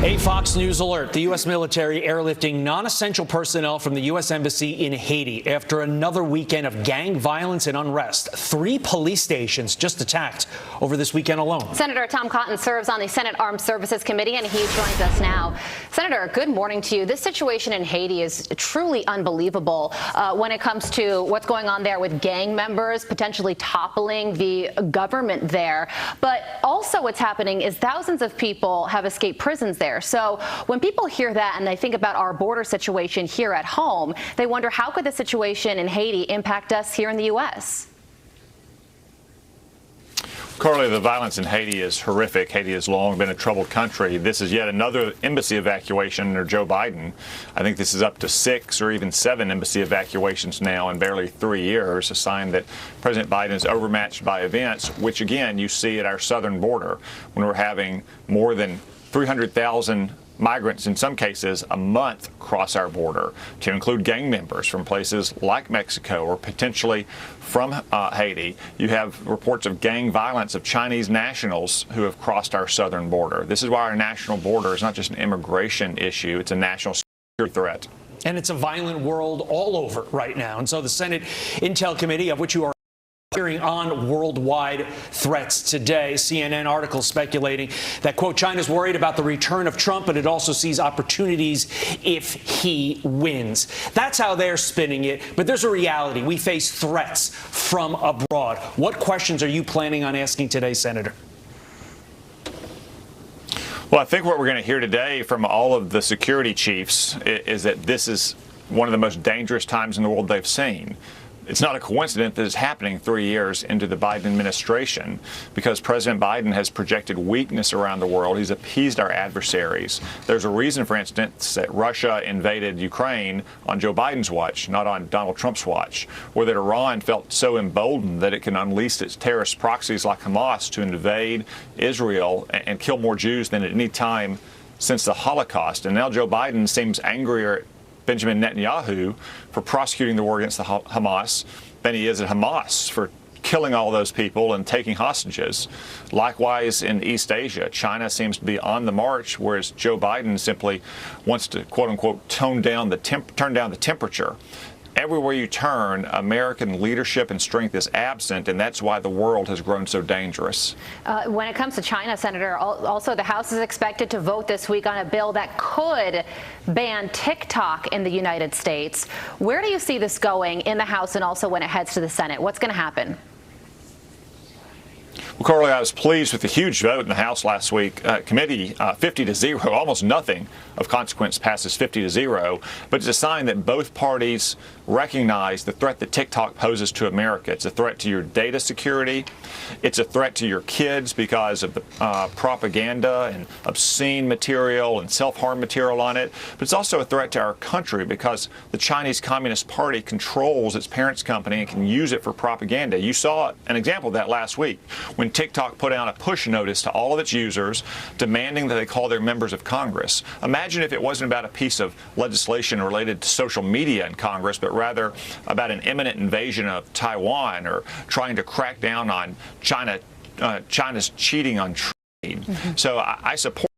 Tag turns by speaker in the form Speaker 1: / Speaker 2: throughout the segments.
Speaker 1: A Fox News alert. The U.S. military airlifting non-essential personnel from the U.S. Embassy in Haiti after another weekend of gang violence and unrest. 3 police stations just attacked over this weekend alone.
Speaker 2: Senator Tom Cotton serves on the Senate Armed Services Committee, and he joins us now. Senator, good morning to you. This situation in Haiti is truly unbelievable when it comes to what's going on there with gang members potentially toppling the government there. But also what's happening is thousands of people have escaped prisons there. So when people hear that and they think about our border situation here at home, they wonder, how could the situation in Haiti impact us here in the U.S.?
Speaker 3: Carly, the violence in Haiti is horrific. Haiti has long been a troubled country. This is yet another embassy evacuation under Joe Biden. I think this is up to 6 or even 7 embassy evacuations now in barely 3 years, a sign that President Biden is overmatched by events, which, again, you see at our southern border when we're having more than 300,000 migrants, in some cases, a month cross our border, to include gang members from places like Mexico or potentially from Haiti. You have reports of gang violence of Chinese nationals who have crossed our southern border. This is why our national border is not just an immigration issue, it's a national security threat.
Speaker 1: And it's a violent world all over right now. And so the Senate Intel Committee, of which you are hearing on worldwide threats today. CNN article speculating that, quote, China's worried about the return of Trump, but it also sees opportunities if he wins. That's how they're spinning it. But there's a reality. We face threats from abroad. What questions are you planning on asking today, Senator?
Speaker 3: Well, I think what we're going to hear today from all of the security chiefs is that this is one of the most dangerous times in the world they've seen. It's not a coincidence that it's happening 3 years into the Biden administration, because President Biden has projected weakness around the world. He's appeased our adversaries. There's a reason, for instance, that Russia invaded Ukraine on Joe Biden's watch, not on Donald Trump's watch, or that Iran felt so emboldened that it can unleash its terrorist proxies like Hamas to invade Israel and kill more Jews than at any time since the Holocaust. And now Joe Biden seems angrier at Benjamin Netanyahu for prosecuting the war against the Hamas than he is at Hamas for killing all those people and taking hostages. Likewise, in East Asia, China seems to be on the march, whereas Joe Biden simply wants to, quote unquote, turn down the temperature. Everywhere you turn, American leadership and strength is absent, and that's why the world has grown so dangerous.
Speaker 2: When it comes to China, Senator, also the House is expected to vote this week on a bill that could ban TikTok in the United States. Where do you see this going in the House and also when it heads to the Senate? What's going to happen?
Speaker 3: Well, Carly, I was pleased with the huge vote in the House last week. Committee 50-0, almost nothing of consequence passes 50-0. But it's a sign that both parties recognize the threat that TikTok poses to America. It's a threat to your data security. It's a threat to your kids because of the propaganda and obscene material and self-harm material on it. But it's also a threat to our country because the Chinese Communist Party controls its parent company and can use it for propaganda. You saw an example of that last week when TikTok put out a push notice to all of its users demanding that they call their members of Congress. Imagine if it wasn't about a piece of legislation related to social media in Congress, but rather about an imminent invasion of Taiwan or trying to crack down on China's cheating on trade. Mm-hmm. So I support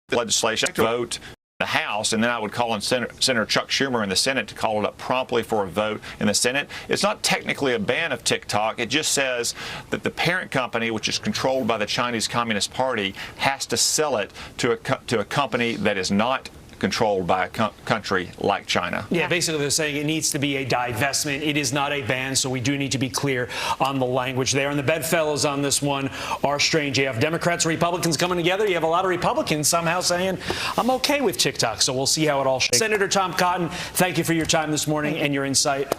Speaker 3: the legislation vote the House, and then I would call on Senator Chuck Schumer in the Senate to call it up promptly for a vote in the Senate. It's not technically a ban of TikTok. It just says that the parent company, which is controlled by the Chinese Communist Party, has to sell it to a company that is not controlled by a country like China.
Speaker 1: Yeah, basically they're saying it needs to be a divestment. It is not a ban, so we do need to be clear on the language there. And the bedfellows on this one are strange. You have Democrats and Republicans coming together. You have a lot of Republicans somehow saying, I'm okay with TikTok. So we'll see how it all shakes. Senator Tom Cotton, thank you for your time this morning and your insight.